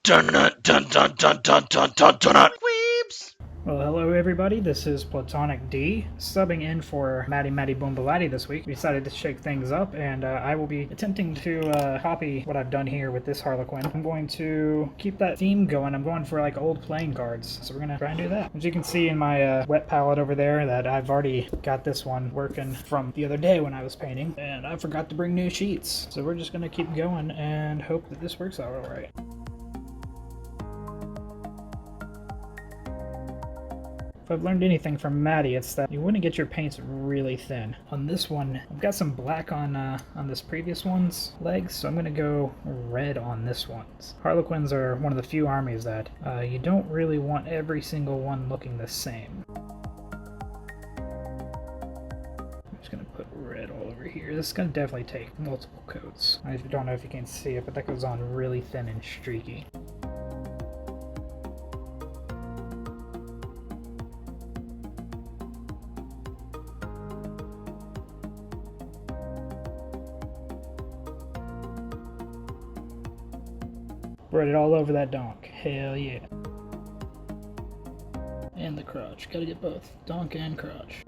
Dun dun dun dun dun dun dun dun dun. Weeps. Well, hello everybody, this is Platonic D, subbing in for Matty Boombalati this week. We decided to shake things up, and I will be attempting to copy what I've done here with this Harlequin. I'm going to keep that theme going. I'm going for like old playing cards, so we're going to try and do that. As you can see in my wet palette over there, that I've already got this one working from the other day when I was painting, and I forgot to bring new sheets. So we're just going to keep going and hope that this works out alright. If I've learned anything from Matty, it's that you want to get your paints really thin. On this one, I've got some black on this previous one's legs, so I'm going to go red on this one's. Harlequins are one of the few armies that you don't really want every single one looking the same. I'm just going to put red all over here. This is going to definitely take multiple coats. I don't know if you can see it, but that goes on really thin and streaky. Spread it all over that donk. Hell yeah. And the crotch. Gotta get both. Donk and crotch.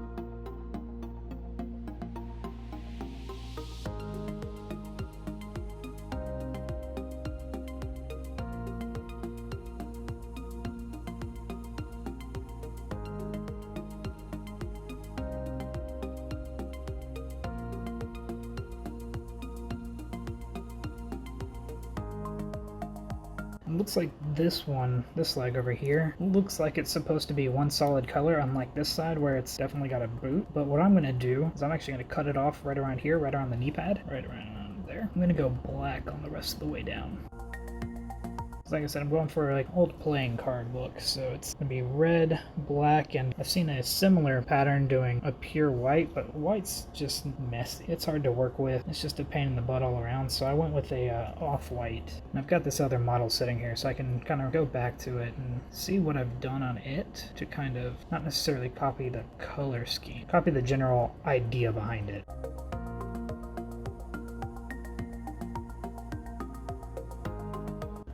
It looks like this leg over here, looks like it's supposed to be one solid color, unlike this side where it's definitely got a boot. But what I'm going to do is I'm actually going to cut it off right around here, right around the knee pad, right around there. I'm going to go black on the rest of the way down. Like I said, I'm going for like old playing card look, so it's gonna be red, black, and I've seen a similar pattern doing a pure white, but white's just messy. It's hard to work with. It's just a pain in the butt all around, so I went with a off-white. And I've got this other model sitting here, so I can kind of go back to it and see what I've done on it to kind of not necessarily copy the color scheme, copy the general idea behind it.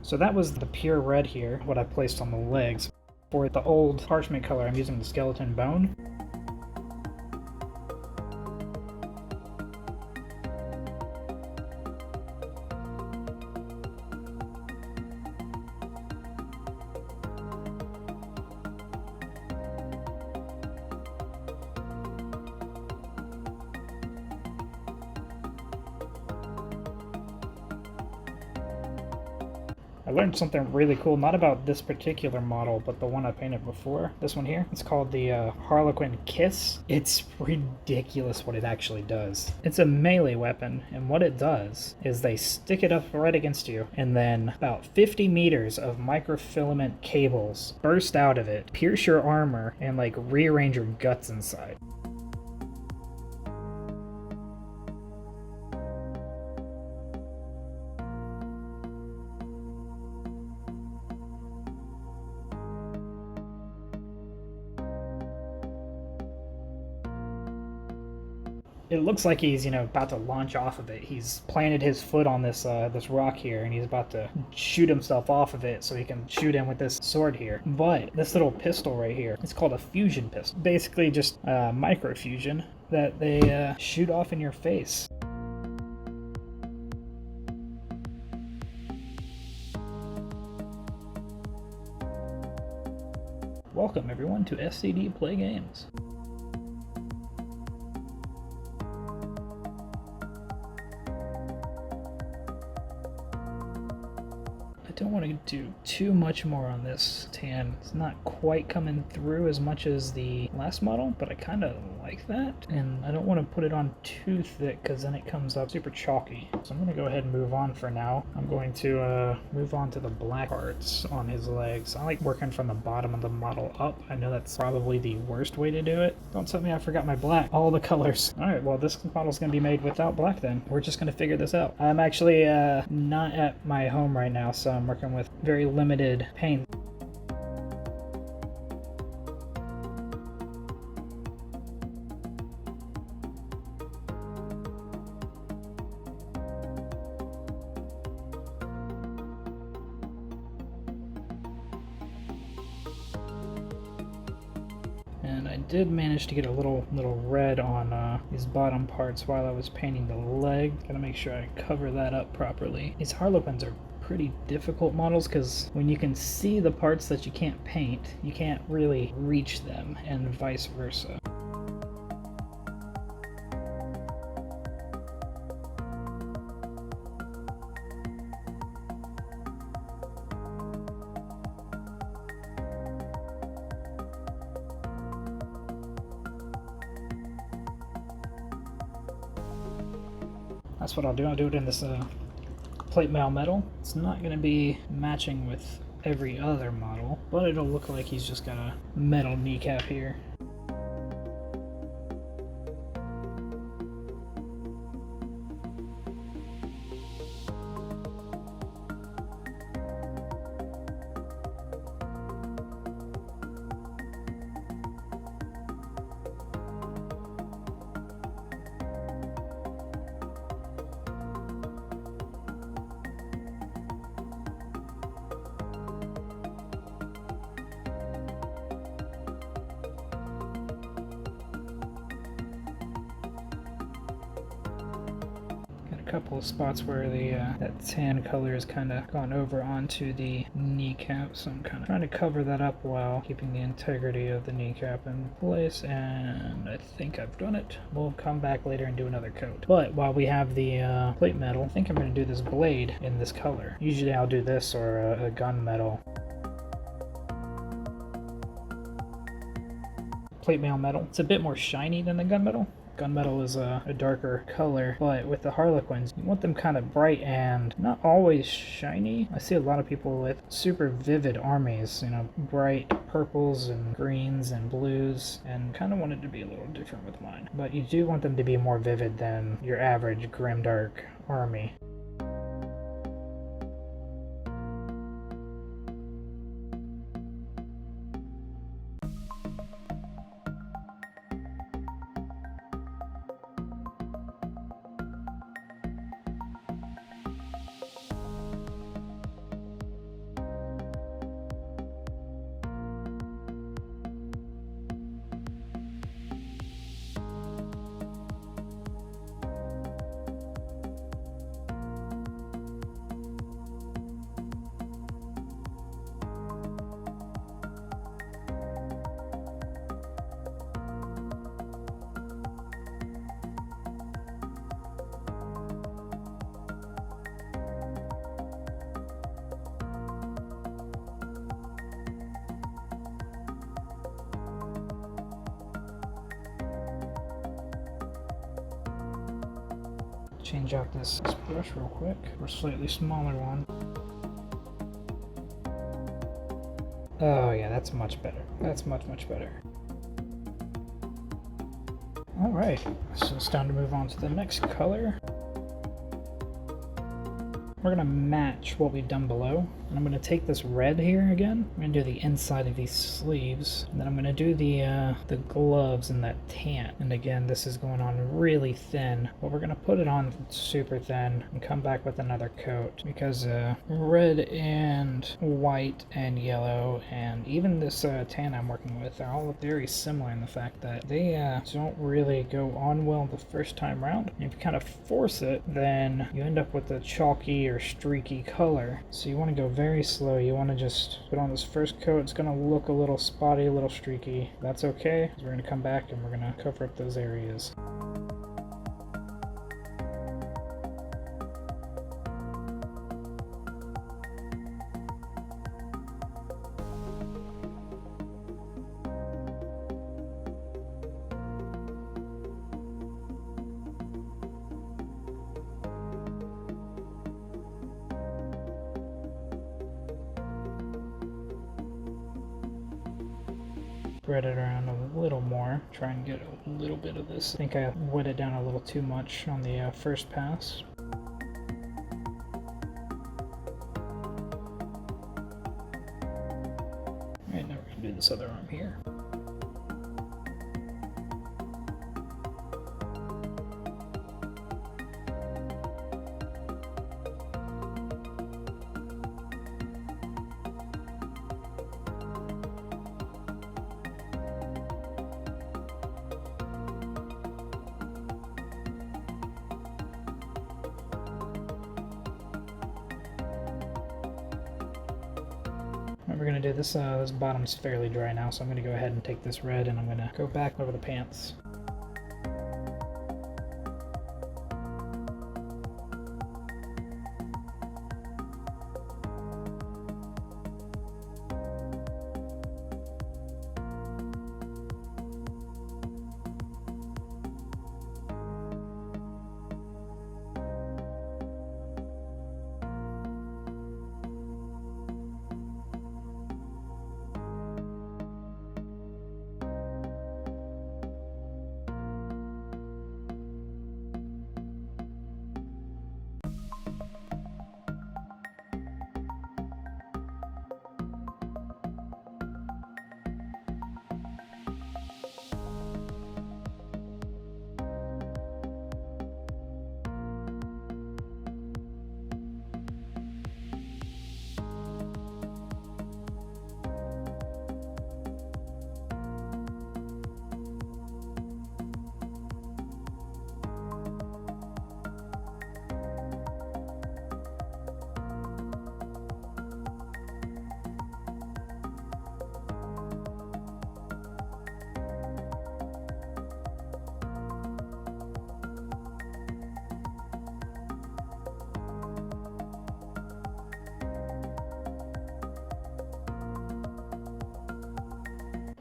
So that was the pure red here, what I placed on the legs. For the old parchment color, I'm using the skeleton bone. I learned something really cool, not about this particular model, but the one I painted before. This one here. It's called the Harlequin Kiss. It's ridiculous what it actually does. It's a melee weapon, and what it does is they stick it up right against you, and then about 50 meters of microfilament cables burst out of it, pierce your armor, and like rearrange your guts inside. It looks like he's, about to launch off of it. He's planted his foot on this this rock here, and he's about to shoot himself off of it so he can shoot him with this sword here. But this little pistol right here, it's called a fusion pistol. Basically just microfusion that they shoot off in your face. Welcome everyone to SCD.PlayGames. I don't want to do too much more on this tan. It's not quite coming through as much as the last model, but I kind of like that. And I don't want to put it on too thick because then it comes up super chalky. So I'm going to go ahead and move on for now. I'm going to move on to the black parts on his legs. I like working from the bottom of the model up. I know that's probably the worst way to do it. Don't tell me I forgot my black. All the colors. Alright, well this model's going to be made without black then. We're just going to figure this out. I'm actually not at my home right now, so I'm working with very limited paint. did manage to get a little red on these bottom parts while I was painting the leg. Gotta make sure I cover that up properly. These Harlequins are pretty difficult models because when you can see the parts that you can't paint, you can't really reach them, and vice versa. That's what I'll do. I'll do it in this plate mail metal. It's not going to be matching with every other model, but it'll look like he's just got a metal kneecap here. Couple of spots where the that tan color is kind of gone over onto the kneecap, so I'm kind of trying to cover that up while keeping the integrity of the kneecap in place, and I think I've done it. We'll come back later and do another coat. But while we have the plate metal, I think I'm going to do this blade in this color. Usually I'll do this or a gunmetal. Plate mail metal. It's a bit more shiny than the gunmetal. Gunmetal is a darker color, but with the Harlequins, you want them kind of bright and not always shiny. I see a lot of people with super vivid armies, you know, bright purples and greens and blues, and kind of want it to be a little different with mine. But you do want them to be more vivid than your average grimdark army. Change out this brush real quick for a slightly smaller one. Oh yeah, that's much better. That's much better. Alright, so it's time to move on to the next color. We're going to match what we've done below. And I'm going to take this red here again. I'm going to do the inside of these sleeves. And then I'm going to do the gloves in that tan. And again, this is going on really thin. But we're going to put it on super thin and come back with another coat. Because red and white and yellow and even this tan I'm working with are all very similar in the fact that they don't really go on well the first time around. And if you kind of force it, then you end up with a chalky or streaky color. So you want to go very slow. You want to just put on this first coat. It's going to look a little spotty, a little streaky. That's okay, because we're going to come back and we're going to cover up those areas. Spread it around a little more, try and get a little bit of this. I think I wet it down a little too much on the first pass. Alright, now we're going to do this other arm here. we're gonna do this. This bottom's fairly dry now, so I'm gonna go ahead and take this red and I'm gonna go back over the pants.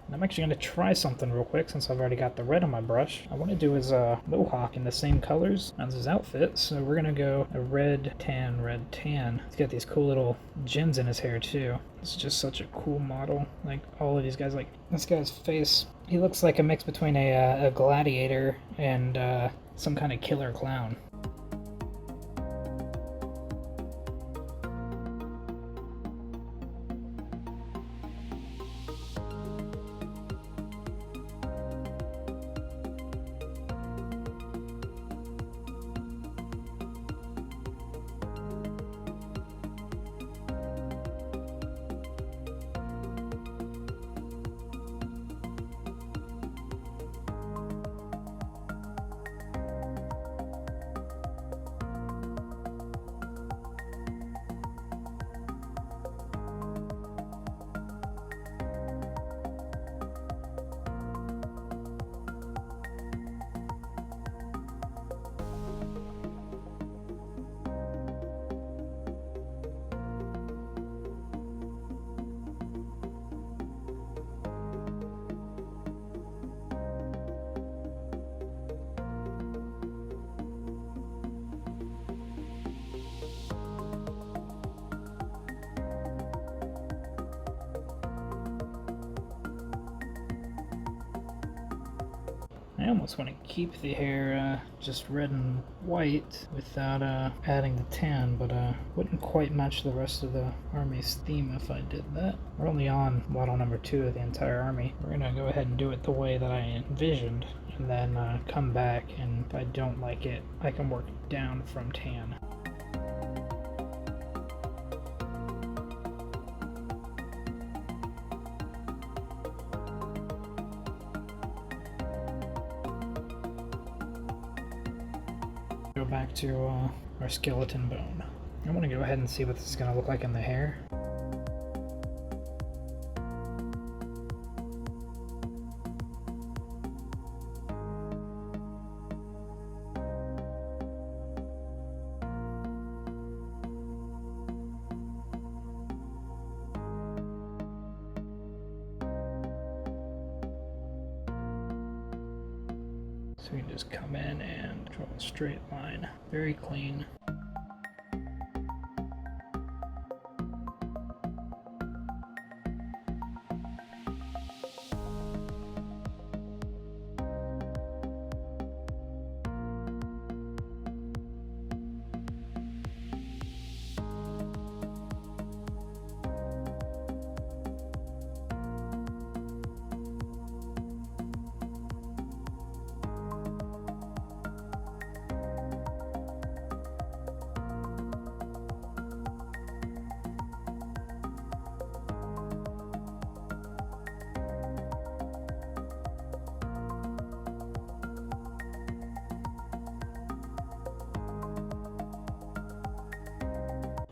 I'm actually going to try something real quick since I've already got the red on my brush. I want to do his mohawk in the same colors as his outfit, so we're going to go a red, tan, red, tan. He's got these cool little gems in his hair too. It's just such a cool model. Like all of these guys, like this guy's face, he looks like a mix between a gladiator and some kind of killer clown. I almost want to keep the hair just red and white without adding the tan, but wouldn't quite match the rest of the army's theme if I did that. We're only on model number 2 of the entire army. We're going to go ahead and do it the way that I envisioned, and then come back, and if I don't like it, I can work down from tan. Go back to our skeleton bone. I want to go ahead and see what this is going to look like in the hair. So we can just come in and draw a straight line. Very clean.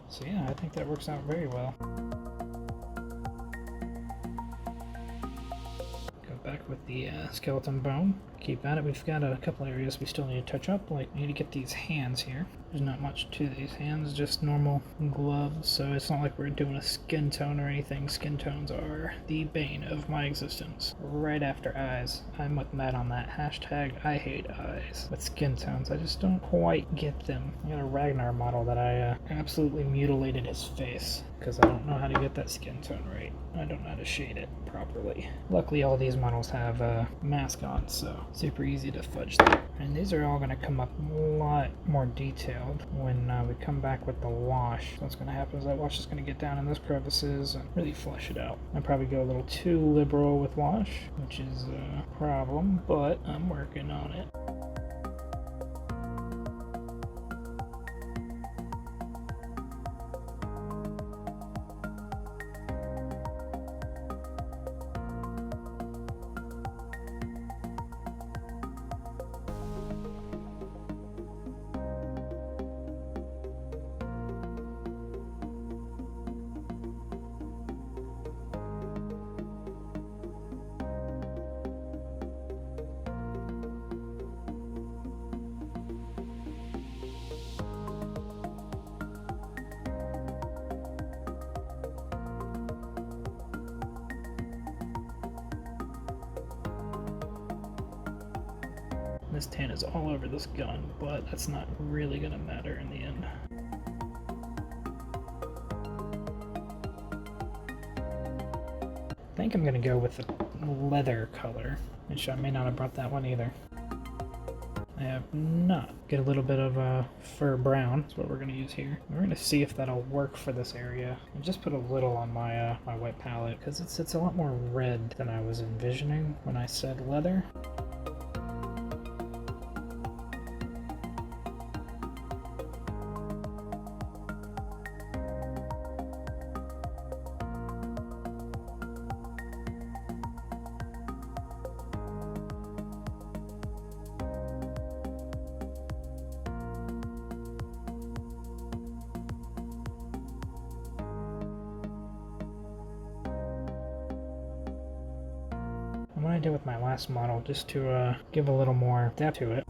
So yeah, I think that works out very well. back with the skeleton bone. Keep at it. We've got a couple areas we still need to touch up. Like, we need to get these hands here. There's not much to these hands, just normal gloves, so it's not like we're doing a skin tone or anything. Skin tones are the bane of my existence. Right after eyes. I'm with Matt on that. Hashtag I hate eyes. But skin tones, I just don't quite get them. I got a Ragnar model that I absolutely mutilated his face because I don't know how to get that skin tone right. I don't know how to shade it properly. Luckily, all these models have a mask on, so super easy to fudge them. And these are all going to come up a lot more detailed when we come back with the wash. So what's going to happen is that wash is going to get down in those crevices and really flush it out. I'd probably go a little too liberal with wash, which is a problem, but I'm working on it. This tan is all over this gun, but that's not really going to matter in the end. I think I'm going to go with the leather color, which I may not have brought that one either. I have not. Get a little bit of fur brown, that's what we're going to use here. We're going to see if that'll work for this area. I just put a little on my my white palette, because it's a lot more red than I was envisioning when I said leather. What I did with my last model, just to give a little more depth to it.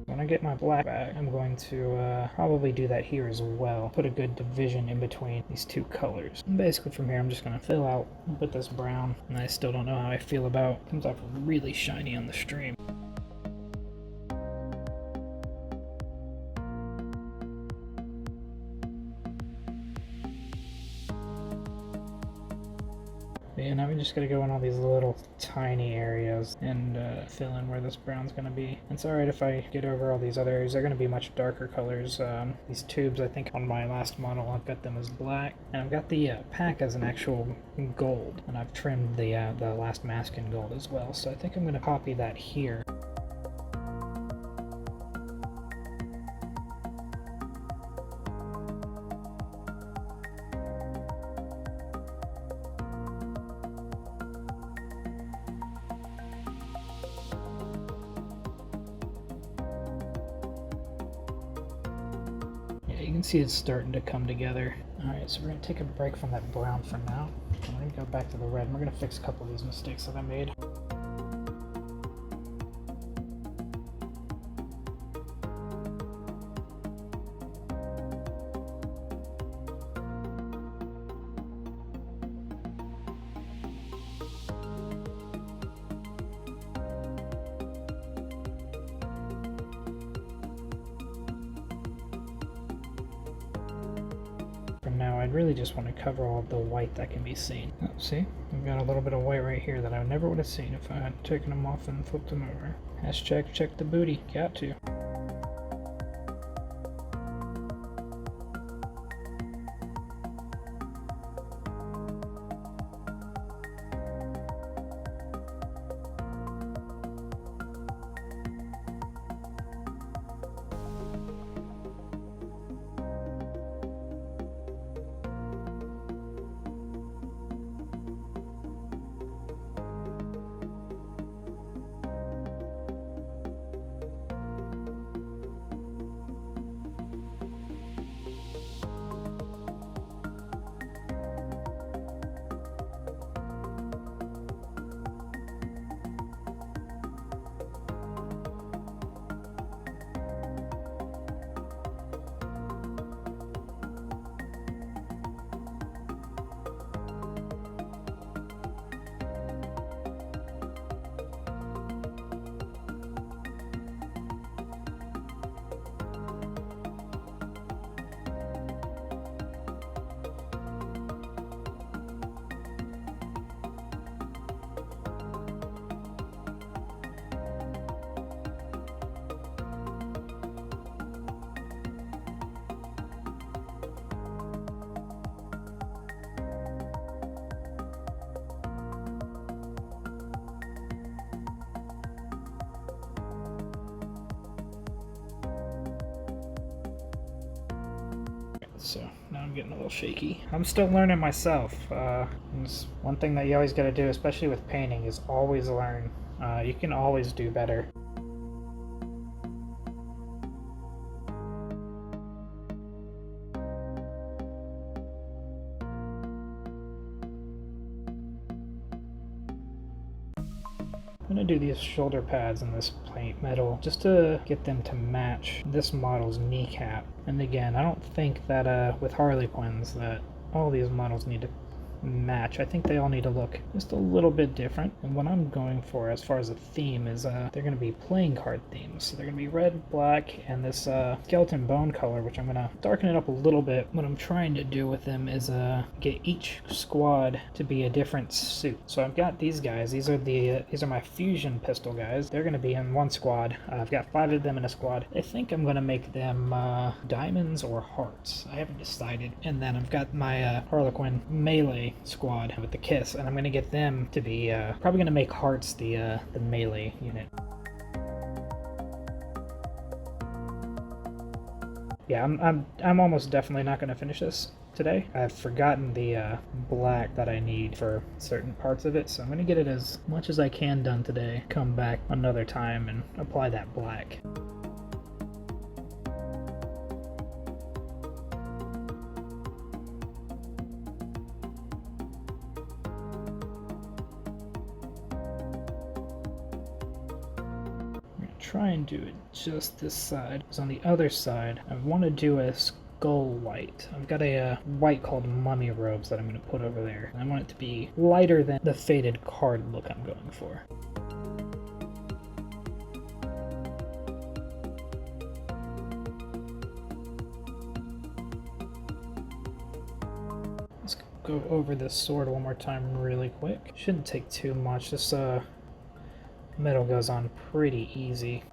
When I get my black back, I'm going to probably do that here as well. Put a good division in between these two colors. And basically from here I'm just going to fill out with this brown, and I still don't know how I feel about it. Comes off really shiny on the stream. Yeah, now we just gotta go in all these little tiny areas and fill in where this brown's gonna be. It's alright if I get over all these other areas. They're gonna be much darker colors. These tubes, I think on my last model, I've got them as black. And I've got the pack as an actual gold. And I've trimmed the last mask in gold as well. So I think I'm gonna copy that here. You can see it's starting to come together. Alright, so we're going to take a break from that brown for now. We're going to go back to the red, and we're going to fix a couple of these mistakes that I made. Now I'd really just want to cover all of the white that can be seen. Oh, see? I've got a little bit of white right here that I never would have seen if I had taken them off and flipped them over. Hashtag check the booty. Got to. So now I'm getting a little shaky. I'm still learning myself. One thing that you always got to do, especially with painting, is always learn. You can always do better. I'm going to do these shoulder pads in this plate metal just to get them to match this model's kneecap. And again, I don't think that with Harlequins that all these models need to match. I think they all need to look just a little bit different. And what I'm going for as far as a theme is they're going to be playing card themes. So they're going to be red, black, and this skeleton bone color, which I'm going to darken it up a little bit. What I'm trying to do with them is get each squad to be a different suit. So I've got these guys. These are my fusion pistol guys. They're going to be in one squad. I've got 5 of them in a squad. I think I'm going to make them diamonds or hearts. I haven't decided. And then I've got my Harlequin melee squad with the kiss, and I'm going to get them to be probably going to make hearts the melee unit. Yeah, I'm almost definitely not going to finish this today. I've forgotten the black that I need for certain parts of it, so I'm going to get it as much as I can done today, come back another time and apply that black. Try and do it just this side, because on the other side I want to do a skull white. I've got a white called mummy robes that I'm going to put over there, and I want it to be lighter than the faded card look I'm going for. Let's go over this sword one more time really quick. Shouldn't take too much. This metal goes on pretty easy.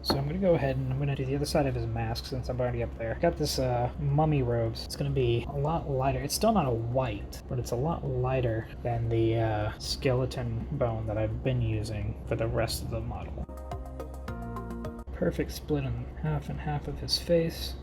So I'm going to go ahead and I'm going to do the other side of his mask since I'm already up there. Got this mummy robes. It's going to be a lot lighter. It's still not a white, but it's a lot lighter than the skeleton bone that I've been using for the rest of the model. Perfect split on half and half of his face.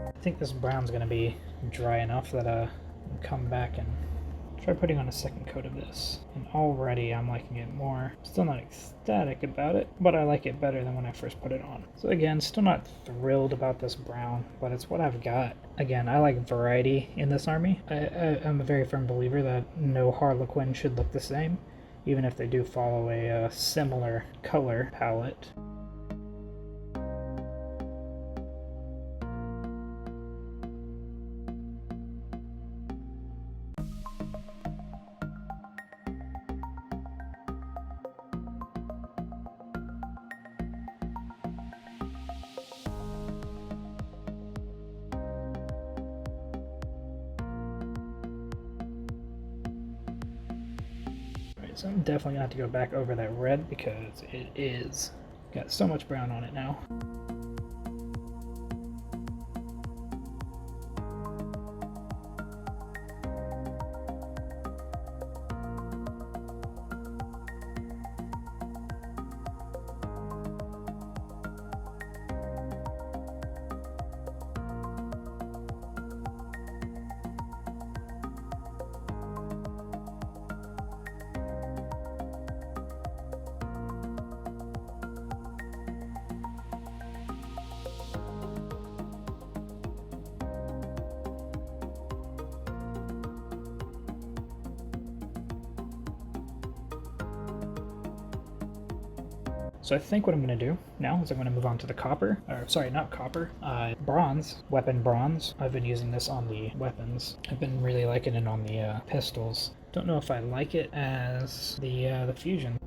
I think this brown's going to be dry enough that I'll come back and try putting on a second coat of this. And already I'm liking it more. Still not ecstatic about it, but I like it better than when I first put it on. So again, still not thrilled about this brown, but it's what I've got. Again, I like variety in this army. I'm a very firm believer that no Harlequin should look the same, even if they do follow a similar color palette. So I'm definitely going to have to go back over that red because it is got so much brown on it now. So I think what I'm going to do now is I'm going to move on to the copper, or sorry, not copper, bronze, weapon bronze. I've been using this on the weapons. I've been really liking it on the pistols. Don't know if I like it as the fusion.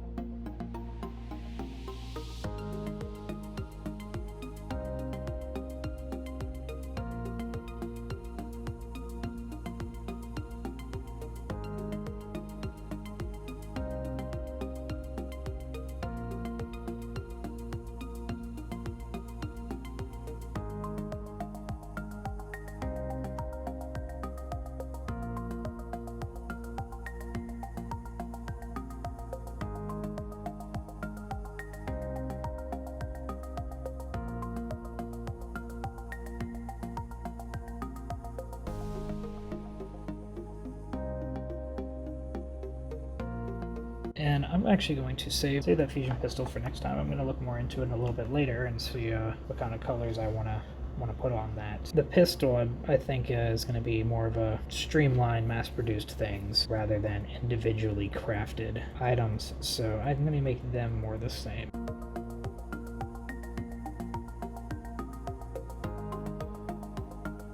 And I'm actually going to save that fusion pistol for next time. I'm going to look more into it a little bit later and see what kind of colors I want to put on that. The pistol, I think, is going to be more of a streamlined, mass-produced things rather than individually crafted items. So I'm going to make them more the same.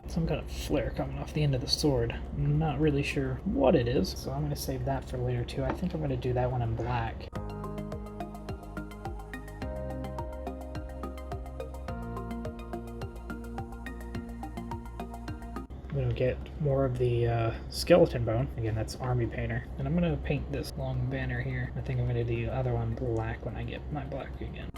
Some kind of flare coming off the end of the sword. I'm not really sure what it is, so I'm going to save that for later too. I think I'm going to do that one in black. I'm going to get more of the skeleton bone. Again, that's army painter. And I'm going to paint this long banner here. I think I'm going to do the other one black when I get my black again.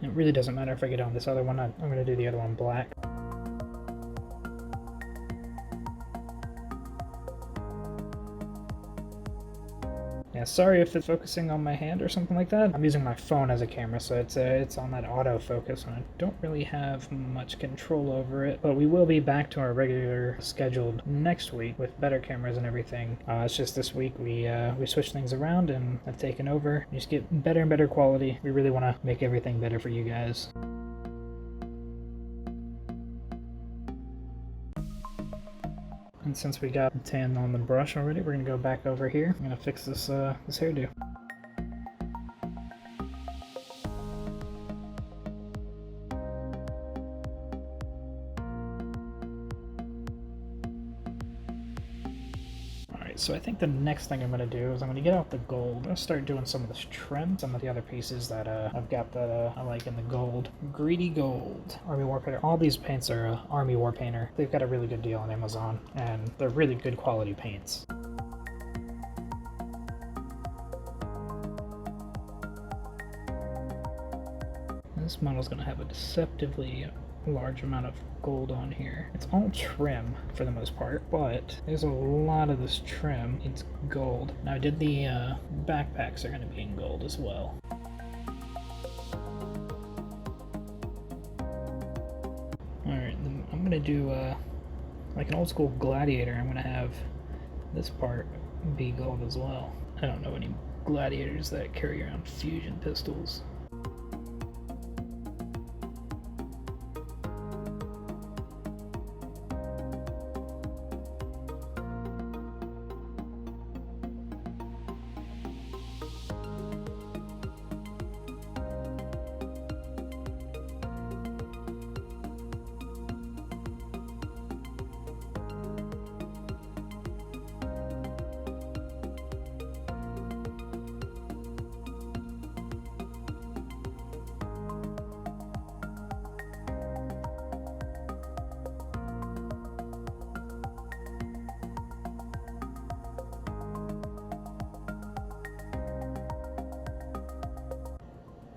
It really doesn't matter if I get on this other one. I'm going to do the other one black. Yeah, sorry if it's focusing on my hand or something like that. I'm using my phone as a camera, so it's on that autofocus, and I don't really have much control over it. But we will be back to our regular scheduled next week with better cameras and everything. It's just this week we switched things around and have taken over. We just get better and better quality. We really want to make everything better for you guys. And since we got tan on the brush already, we're going to go back over here. I'm going to fix this hairdo. So I think the next thing I'm going to do is I'm going to get out the gold. I'm going to start doing some of this trim, some of the other pieces that I've got that I like in the gold. Greedy Gold, Army War Painter. All these paints are Army War Painter. They've got a really good deal on Amazon, and they're really good quality paints. This model's going to have a deceptively large amount of gold on here. It's all trim for the most part, but there's a lot of this trim. It's gold. Now I did the backpacks are going to be in gold as well. Alright, I'm going to do like an old school gladiator. I'm going to have this part be gold as well. I don't know any gladiators that carry around fusion pistols.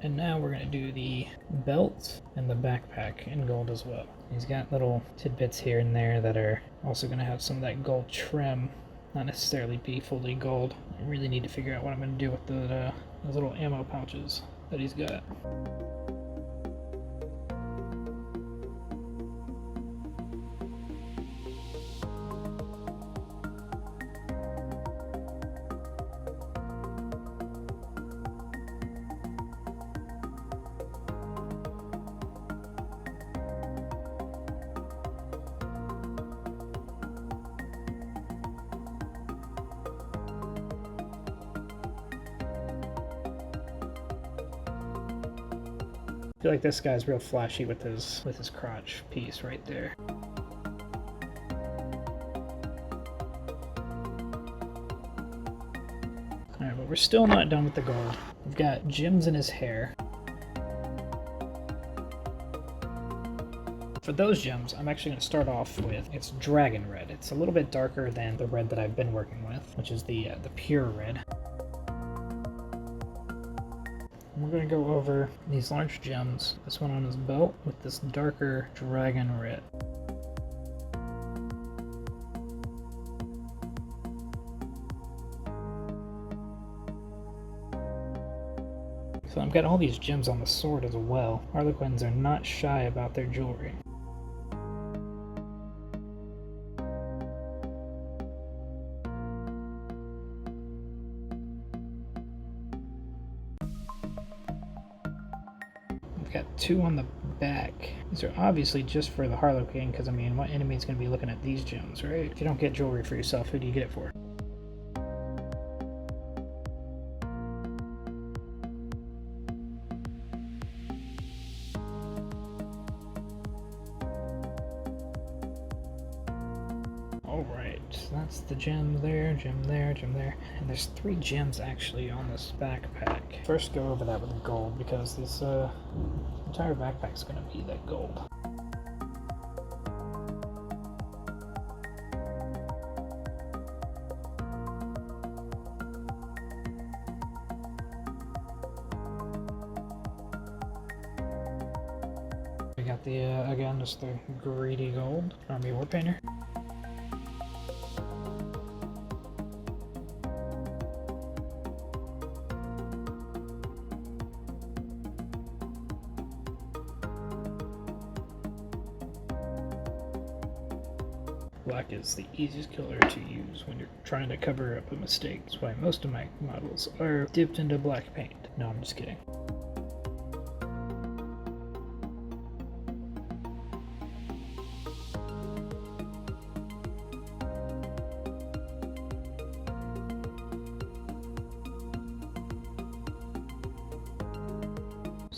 And now we're going to do the belt and the backpack in gold as well. He's got little tidbits here and there that are also going to have some of that gold trim, not necessarily be fully gold. I really need to figure out what I'm going to do with those little ammo pouches that he's got. feel like this guy's real flashy with his crotch piece right there. Alright, but we're still not done with the gold. We've got gems in his hair. For those gems, I'm actually going to start off with, it's dragon red. It's a little bit darker than the red that I've been working with, which is the pure red. We're going to go over these large gems, this one on his belt, with this darker dragon red. So I've got all these gems on the sword as well. Harlequins are not shy about their jewelry. We've got two on the back. These are obviously just for the Harlequin, because I mean, what enemy is going to be looking at these gems, right? If you don't get jewelry for yourself, who do you get it for? Alright, so that's the gem there, gem there, gem there. And there's 3 gems actually on this backpack. First go over that with gold, because this entire backpack's gonna be that gold. We got the, again, just the greedy gold, Army War Painter. Black is the easiest color to use when you're trying to cover up a mistake. That's why most of my models are dipped into black paint. No, I'm just kidding.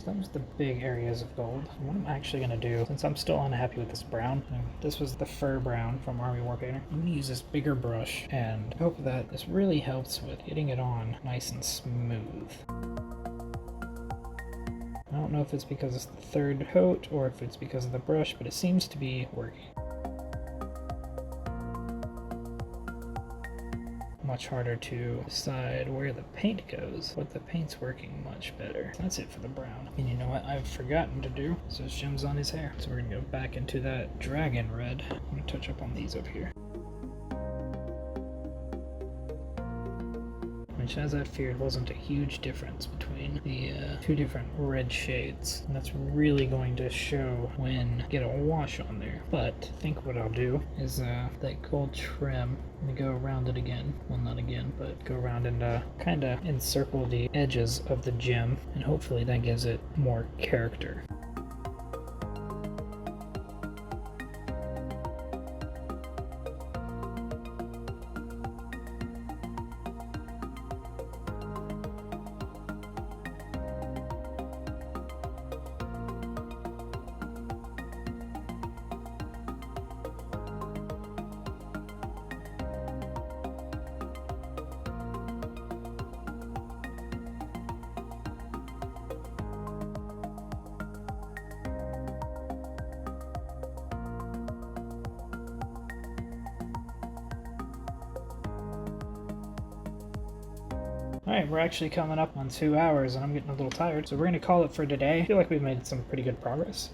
That was the big areas of gold. What I'm actually going to do, since I'm still unhappy with this brown, this was the fur brown from Army War Painter, I'm going to use this bigger brush and hope that this really helps with getting it on nice and smooth. I don't know if it's because it's the third coat or if it's because of the brush, but it seems to be working. Much harder to decide where the paint goes, but the paint's working much better. That's it for the brown. And you know what I've forgotten to do? So those gems on his hair. So we're gonna go back into that dragon red. I'm gonna touch up on these up here. Which, as I feared, wasn't a huge difference between the 2 different red shades. And that's really going to show when I get a wash on there. But I think what I'll do is that gold trim, I'm gonna go around it again. Well, not again, but go around and kind of encircle the edges of the gem. And hopefully that gives it more character. Alright, we're actually coming up on 2 hours and I'm getting a little tired, so we're going to call it for today. I feel like we've made some pretty good progress.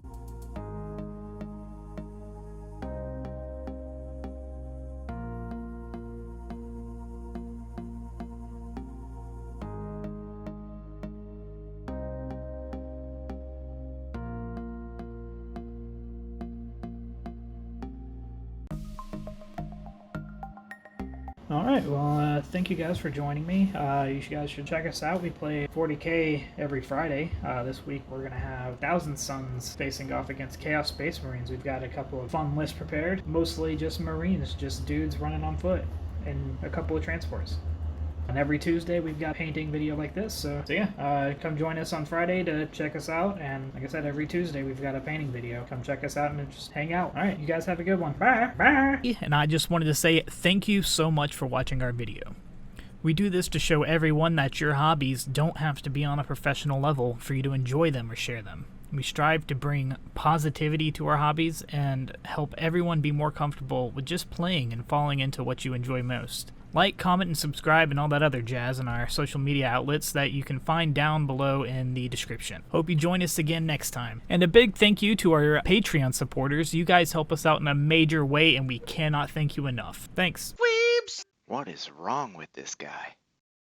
Alright, well, thank you guys for joining me. You guys should check us out. We play 40k every Friday. This week we're going to have Thousand Suns facing off against Chaos Space Marines. We've got a couple of fun lists prepared. Mostly just Marines, just dudes running on foot, and a couple of transports. And every Tuesday we've got a painting video like this, so yeah, come join us on Friday to check us out, and like I said, every Tuesday we've got a painting video. Come check us out and just hang out. Alright, you guys have a good one. Bye! Bye! And I just wanted to say thank you so much for watching our video. We do this to show everyone that your hobbies don't have to be on a professional level for you to enjoy them or share them. We strive to bring positivity to our hobbies and help everyone be more comfortable with just playing and falling into what you enjoy most. Like, comment, and subscribe and all that other jazz in our social media outlets that you can find down below in the description. Hope you join us again next time. And a big thank you to our Patreon supporters. You guys help us out in a major way and we cannot thank you enough. Thanks. Weebs! What is wrong with this guy?